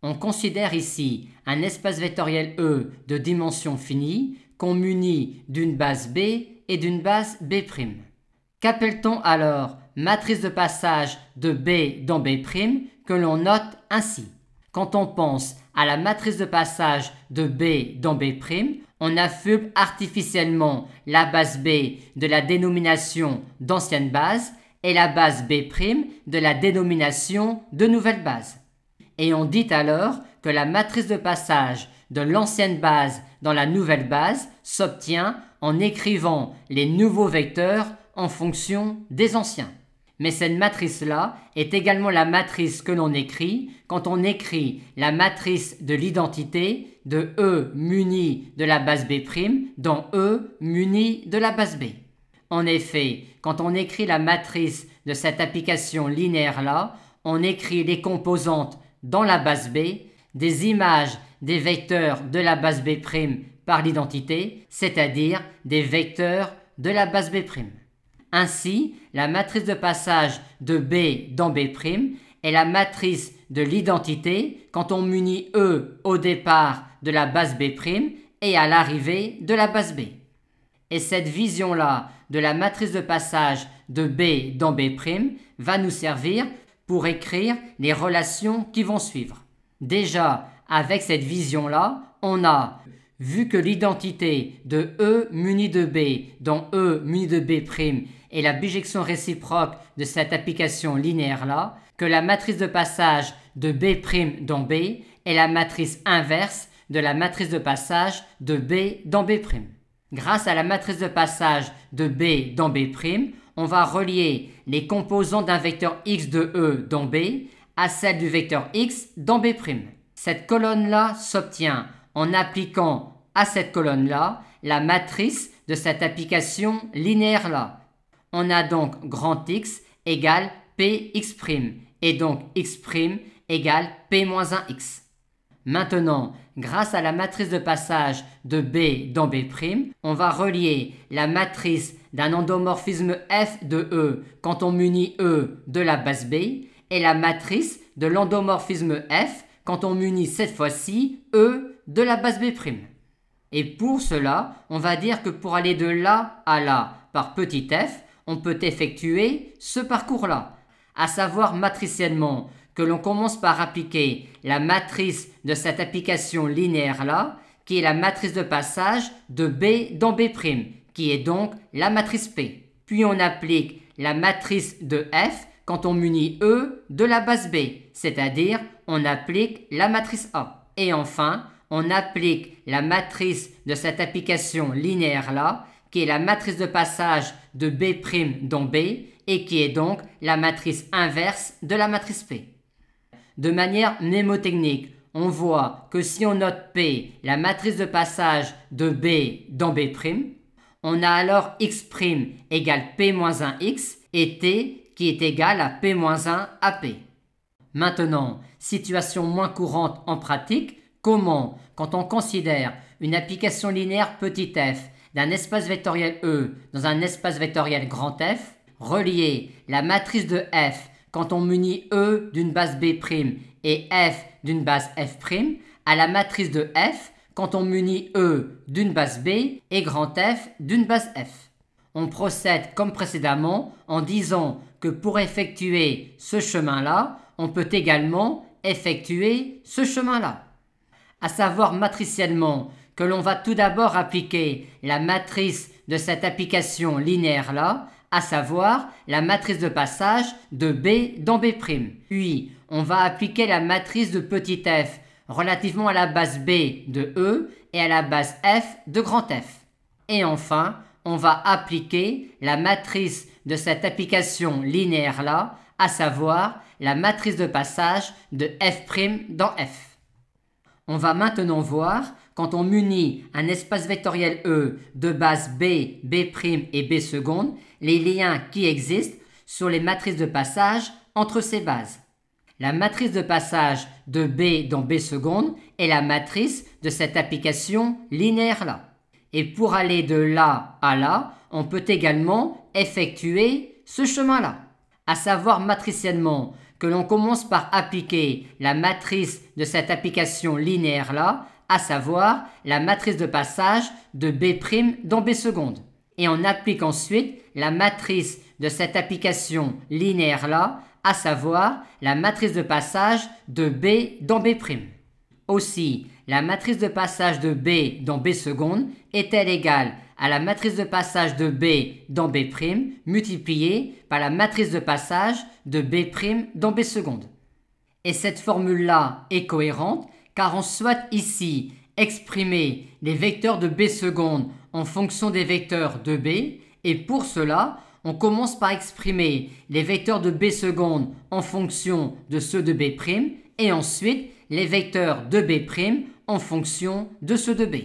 On considère ici un espace vectoriel E de dimension finie qu'on munit d'une base B et d'une base B'. Qu'appelle-t-on alors matrice de passage de B dans B' que l'on note ainsi? Quand on pense à la matrice de passage de B dans B', on affuble artificiellement la base B de la dénomination d'ancienne base et la base B' de la dénomination de nouvelle base. Et on dit alors que la matrice de passage de l'ancienne base dans la nouvelle base s'obtient en écrivant les nouveaux vecteurs en fonction des anciens. Mais cette matrice-là est également la matrice que l'on écrit quand on écrit la matrice de l'identité de E muni de la base B' dans E muni de la base B. En effet, quand on écrit la matrice de cette application linéaire-là, on écrit les composantes dans la base B, des images des vecteurs de la base B' par l'identité, c'est-à-dire des vecteurs de la base B'. Ainsi, la matrice de passage de B dans B' est la matrice de l'identité quand on munit E au départ de la base B' et à l'arrivée de la base B. Et cette vision-là de la matrice de passage de B dans B' va nous servir pour écrire les relations qui vont suivre. Déjà, avec cette vision-là, on a vu que l'identité de E muni de B dans E muni de B' est la bijection réciproque de cette application linéaire-là, que la matrice de passage de B' dans B est la matrice inverse de la matrice de passage de B dans B'. Grâce à la matrice de passage de B dans B', on va relier les composants d'un vecteur x de E dans B à celle du vecteur x dans B'. Cette colonne-là s'obtient en appliquant à cette colonne-là la matrice de cette application linéaire-là. On a donc grand X égale Px' et donc x' égale P-1x. Maintenant, grâce à la matrice de passage de B dans B', on va relier la matrice d'un endomorphisme F de E quand on munit E de la base B et la matrice de l'endomorphisme F quand on munit cette fois-ci E de la base B'. Et pour cela, on va dire que pour aller de là à là par petit f, on peut effectuer ce parcours-là, à savoir matriciellement que l'on commence par appliquer la matrice de cette application linéaire-là, qui est la matrice de passage de B dans B', qui est donc la matrice P. Puis on applique la matrice de F quand on munit E de la base B, c'est-à-dire on applique la matrice A. Et enfin, on applique la matrice de cette application linéaire-là, qui est la matrice de passage de B' dans B, et qui est donc la matrice inverse de la matrice P. De manière mnémotechnique, on voit que si on note P, la matrice de passage de B dans B', on a alors x' égale P-1x et T qui est égal à P-1 à P. Maintenant, situation moins courante en pratique, comment, quand on considère une application linéaire petit f d'un espace vectoriel E dans un espace vectoriel grand F, relier la matrice de f quand on munit E d'une base B' et f d'une base f' à la matrice de f quand on munit E d'une base B et grand F d'une base f. On procède comme précédemment en disant que pour effectuer ce chemin-là, on peut également effectuer ce chemin-là. À savoir matriciellement que l'on va tout d'abord appliquer la matrice de cette application linéaire-là, à savoir la matrice de passage de B dans B'. Puis, on va appliquer la matrice de petit f relativement à la base B de E et à la base f de grand F. Et enfin, on va appliquer la matrice de cette application linéaire-là, à savoir la matrice de passage de f' dans F. On va maintenant voir, quand on munit un espace vectoriel E de base B, B' et B seconde, les liens qui existent sur les matrices de passage entre ces bases. La matrice de passage de B dans B seconde est la matrice de cette application linéaire-là. Et pour aller de là à là, on peut également effectuer ce chemin-là. À savoir matriciellement que l'on commence par appliquer la matrice de cette application linéaire-là, à savoir la matrice de passage de B' dans B seconde. Et on applique ensuite la matrice de cette application linéaire-là, à savoir la matrice de passage de B dans B'. Aussi, la matrice de passage de B dans B seconde est-elle égale à la matrice de passage de B dans B' multipliée par la matrice de passage de B' dans B seconde. Et cette formule-là est cohérente car on souhaite ici exprimer les vecteurs de B seconde en fonction des vecteurs de B et pour cela, on commence par exprimer les vecteurs de B seconde en fonction de ceux de B' et ensuite les vecteurs de B' en fonction de ceux de B.